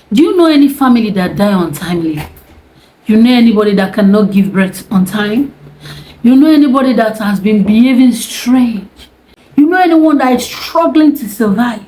Do you know any family that die untimely? You know anybody that cannot give birth on time? You know anybody that has been behaving strange? You know anyone that is struggling to survive?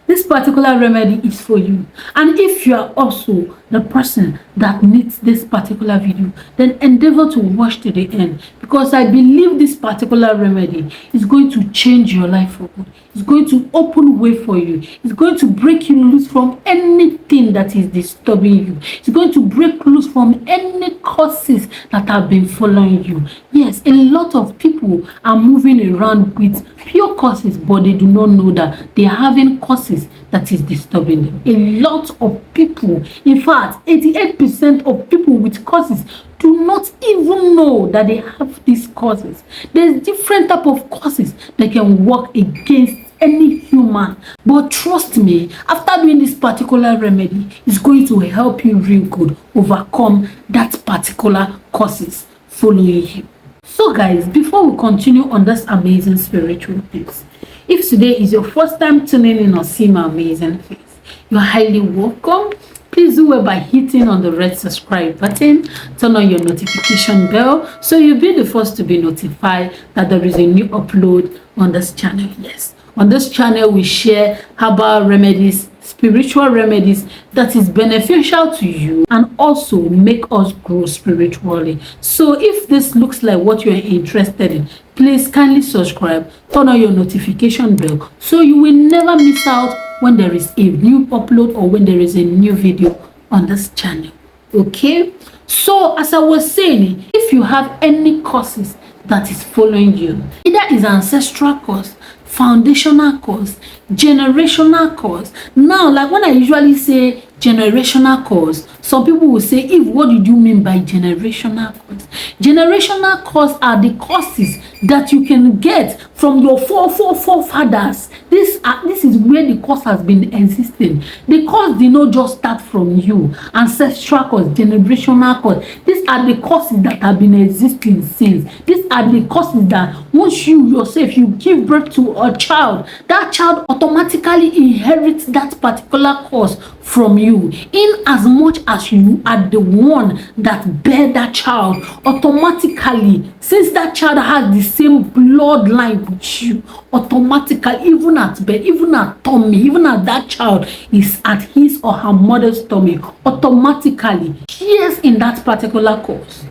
This particular remedy is for you. And if you are also the person that needs this particular video, then endeavor to watch to the end, because I believe this particular remedy is going to change your life for good. It's going to open way for you. It's going to break you loose from anything that is disturbing you. It's going to break loose from any causes that have been following you. Yes, a lot of people are moving around with pure causes, but they do not know that they are having causes that is disturbing them. A lot of people, in fact 88% of people with causes do not even know that they have these causes. There's different type of causes that can work against any human, but trust me, after doing this particular remedy, it's going to help you real good overcome that particular causes following you. So guys, before we continue on this amazing spiritual tips, if today is your first time tuning in or seeing my amazing face, you're highly welcome. Please do it by hitting on the red subscribe button, turn on your notification bell so you'll be the first to be notified that there is a new upload on this channel. Yes, on this channel we share herbal remedies, spiritual remedies that is beneficial to you and also make us grow spiritually. So if this looks like what you are interested in, please kindly subscribe, turn on your notification bell so you will never miss out when there is a new upload or when there is a new video on this channel. Okay, so as I was saying, if you have any causes that is following you, either is ancestral cause, foundational cause, generational cause. Now, like when I usually say generational cause, some people will say, if what did you mean by generational cause? Generational cause are the causes that you can get from your forefathers. This is where the cause has been existing. The cause did not just start from you. Ancestral cause, generational cause, these are the causes that have been existing since. These are the causes that once you yourself you give birth to a child, that child automatically inherits that particular cause from you. In as much as you are the one that bear that child, automatically, since that child has the same bloodline with you, automatically, even at birth, even at tummy, even as that child is at his or her mother's tummy, automatically shares in that particular cause.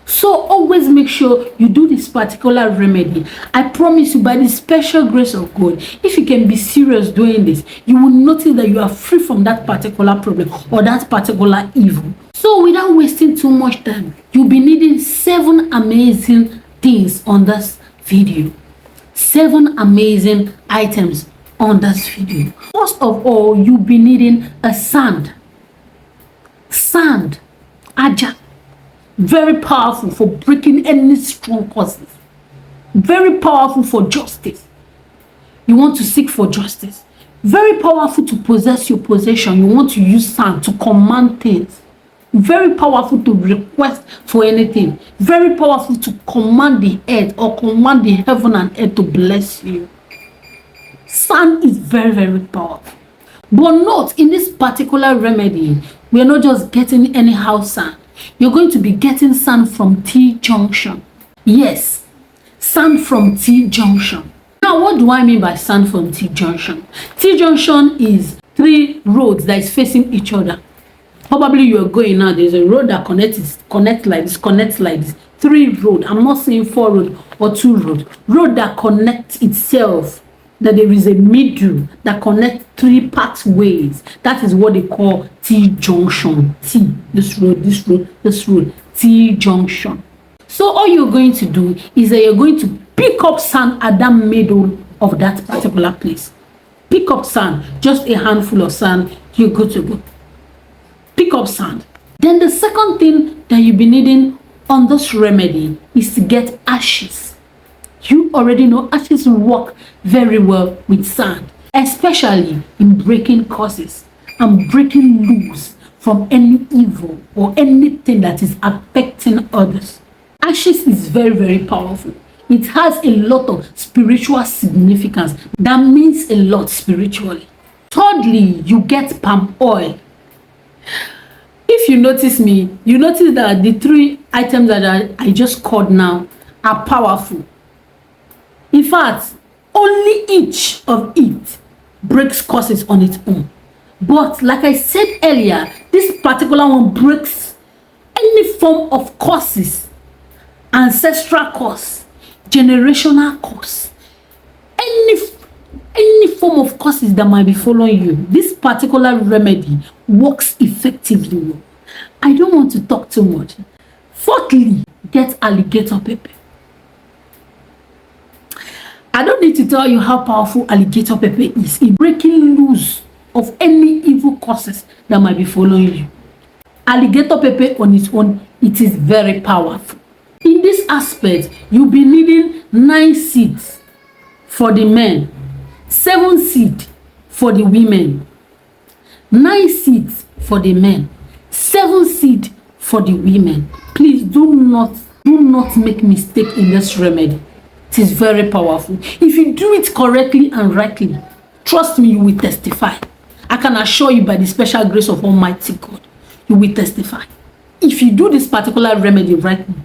So always make sure you do this particular remedy. I promise you, by the special grace of God, if you can be serious doing this, you will notice that you are free from that particular problem or that particular evil. So without wasting too much time, you'll be needing 7 amazing things on this video. 7 amazing items on this video. First of all, you'll be needing a sand, aja. Very powerful for breaking any strong causes. Very powerful for justice. You want to seek for justice. Very powerful to possess your possession. You want to use sand to command things. Very powerful to request for anything. Very powerful to command the earth or command the heaven and earth to bless you. Sand is very, very powerful. But note, in this particular remedy, we are not just getting anyhow sand. You're going to be getting sand from T-junction. Yes, sand from T-junction. Now, what do I mean by sand from T-junction? T-junction is 3 roads that is facing each other. Probably you are going now, there's a road that connects like this. 3 roads. I'm not saying 4 roads or 2 roads. Road that connects itself. That there is a middle that connects 3 pathways. That is what they call T-junction. This road, T-junction. So all you're going to do is that you're going to pick up sand at that middle of that particular place. Pick up sand, just a handful of sand, you're good to go. Pick up sand. Then the second thing that you'll be needing on this remedy is to get ashes. You already know ashes work very well with sand, especially in breaking causes and breaking loose from any evil or anything that is affecting others. Ashes is very, very powerful. It has a lot of spiritual significance. That means a lot spiritually. Thirdly, you get palm oil. If you notice me, you notice that the 3 items that I just called now are powerful. In fact, only each of it breaks curses on its own. But like I said earlier, this particular one breaks any form of curses, ancestral curse, generational curse, any form of curses that might be following you. This particular remedy works effectively. I don't want to talk too much. Fourthly, get alligator pepper. I don't need to tell you how powerful alligator pepper is in breaking loose of any evil curses that might be following you. Alligator pepper on its own, it is very powerful. In this aspect, you'll be needing 9 seeds for the men, 7 seeds for the women. 9 seeds for the men, 7 seeds for the women. Please do not make mistake in this remedy. It is very powerful. If you do it correctly and rightly, trust me, you will testify. I can assure you by the special grace of Almighty God, you will testify. If you do this particular remedy rightly,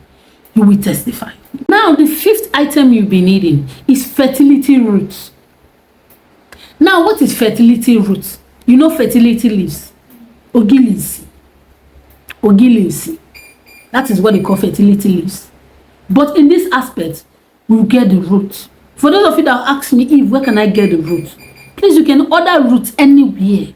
you will testify. Now, the 5th item you'll be needing is fertility roots. Now, what is fertility roots? You know fertility leaves. Ogilisi. That is what they call fertility leaves. But in this aspect, we'll get the roots. For those of you that ask me, Eve, where can I get the roots? Please, you can order roots anywhere.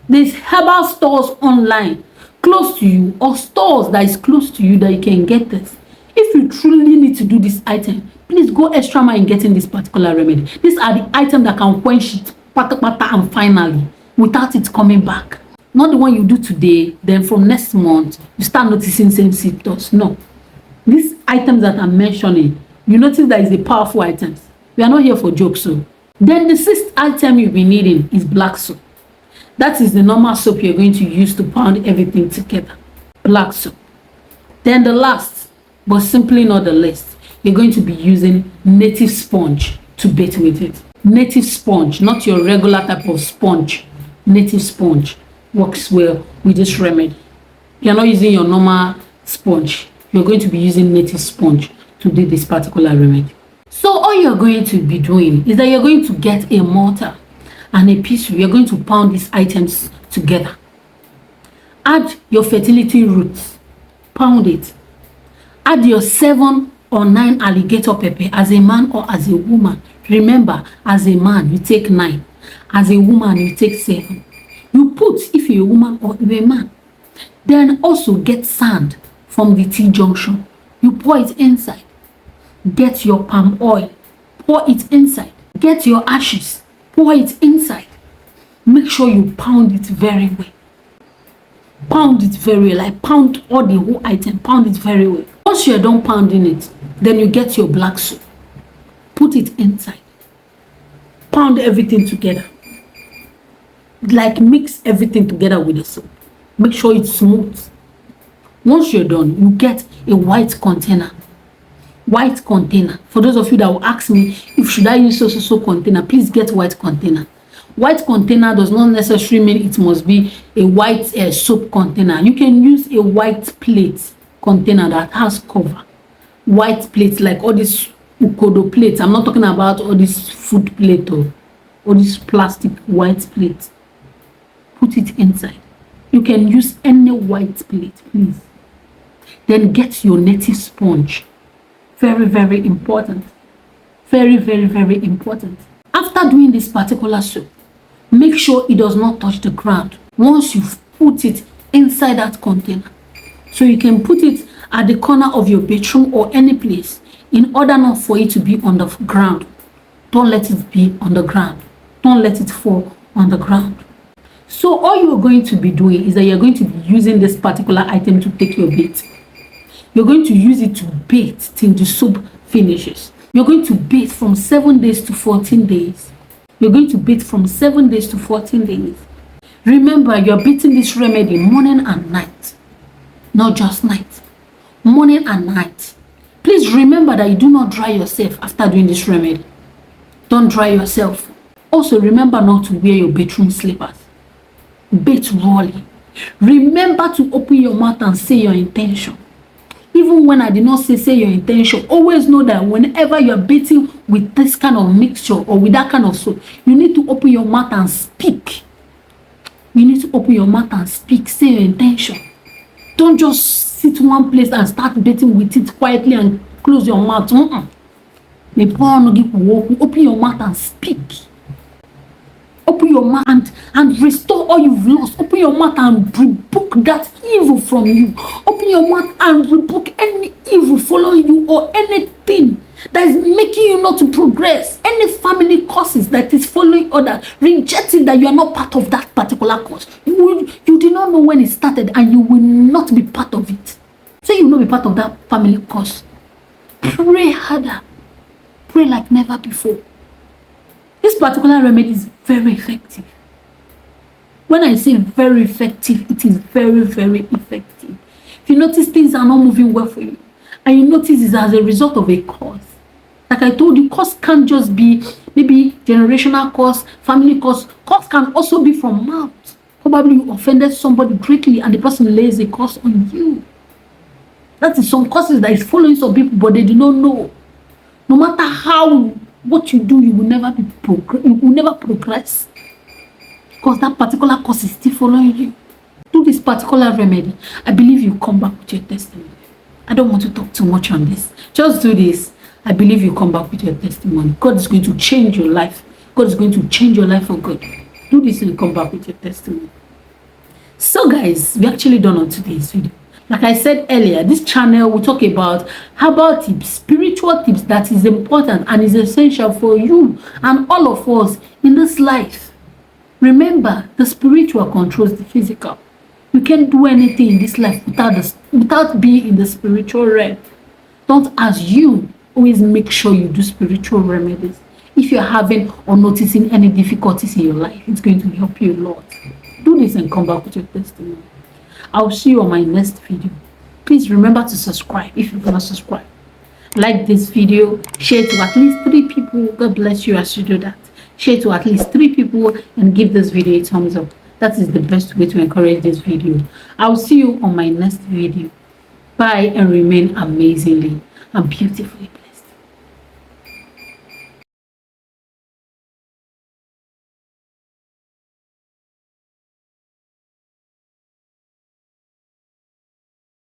There's herbal stores online close to you, or stores that is close to you that you can get this. If you truly need to do this item, please go extra mile in getting this particular remedy. These are the items that can quench it, and finally, without it coming back. Not the one you do today, then from next month, you start noticing same symptoms. No. These items that I'm mentioning, you notice that is a powerful item. We are not here for jokes. So then the 6th item you'll be needing is black soap. That is the normal soap you're going to use to pound everything together. Black soap. Then the last, but simply not the least, you're going to be using native sponge to bait with it. Native sponge, not your regular type of sponge. Native sponge works well with this remedy. You're not using your normal sponge. You're going to be using native sponge to do this particular remedy. So all you're going to be doing is that you're going to get a mortar and a pestle. You're going to pound these items together. Add your fertility roots. Pound it. Add your 7 or 9 alligator pepper as a man or as a woman. Remember, as a man, you take 9. As a woman, you take 7. You put, if you're a woman or you're a man. Then also get sand from the T-junction. You pour it inside. Get your palm oil. Pour it inside. Get your ashes. Pour it inside. Make sure you pound it very well. Pound it very well. Like pound all the whole item. Pound it very well. Once you're done pounding it, then you get your black soap. Put it inside. Pound everything together. Like mix everything together with the soap. Make sure it's smooth. Once you're done, you get a white container. White container. For those of you that will ask me if should I use so container, please get white container. White container does not necessarily mean it must be a white soap container. You can use a white plate container that has cover. White plate, like all these ukodo plates. I'm not talking about all this food plate or all this plastic white plate. Put it inside. You can use any white plate, please. Then get your native sponge. Very, very important. Very, very, very important. After doing this particular soap, make sure it does not touch the ground once you've put it inside that container. So you can put it at the corner of your bedroom or any place in order not for it to be on the ground. Don't let it be on the ground. Don't let it fall on the ground. So all you're going to be doing is that you're going to be using this particular item to take your bait. You're going to use it to bait till the soap finishes. You're going to bait from 7 days to 14 days. You're going to bait from 7 days to 14 days. Remember, you're baiting this remedy morning and night. Not just night. Morning and night. Please remember that you do not dry yourself after doing this remedy. Don't dry yourself. Also, remember not to wear your bedroom slippers. Bait rawly. Remember to open your mouth and say your intention. Even when I did not say your intention, always know that whenever you're bathing with this kind of mixture or with that kind of soap, you need to open your mouth and speak. You need to open your mouth and speak. Say your intention. Don't just sit one place and start bathing with it quietly and close your mouth. Open your mouth and speak. Open your mouth and restore all you've lost. Open your mouth and rebuke that evil from you. Open your mouth and rebuke any evil following you or anything that is making you not to progress. Any family causes that is following others, rejecting that you are not part of that particular cause. You did not know when it started and you will not be part of it. So you will not be part of that family cause. Pray harder. Pray like never before. This particular remedy is very effective. When I say very effective, it is very, very effective. If you notice things are not moving well for you, and you notice it's as a result of a cause. Like I told you, cause can't just be maybe generational cause, family cause. Cause can also be from mouth. Probably you offended somebody greatly and the person lays a curse on you. That is some causes that is following some people, but they do not know. No matter how what you do, you will never progress. Because that particular cause is still following you. Do this particular remedy. I believe you come back with your testimony. I don't want to talk too much on this. Just do this. I believe you come back with your testimony. God is going to change your life. God is going to change your life for good. Do this and come back with your testimony. So guys, we're actually done on today's video. Like I said earlier, this channel will talk about herbal tips, spiritual tips that is important and is essential for you and all of us in this life. Remember, the spiritual controls the physical. You can't do anything in this life without being in the spiritual realm. Don't, as you always make sure you do spiritual remedies. If you're having or noticing any difficulties in your life, it's going to help you a lot. Do this and come back with your testimony. I'll see you on my next video. Please remember to subscribe if you've not subscribed. Like this video, share to at least 3 people. God bless you as you do that. Share to at least 3 people and give this video a thumbs up. That is the best way to encourage this video. I'll see you on my next video. Bye and remain amazingly and beautifully blessed.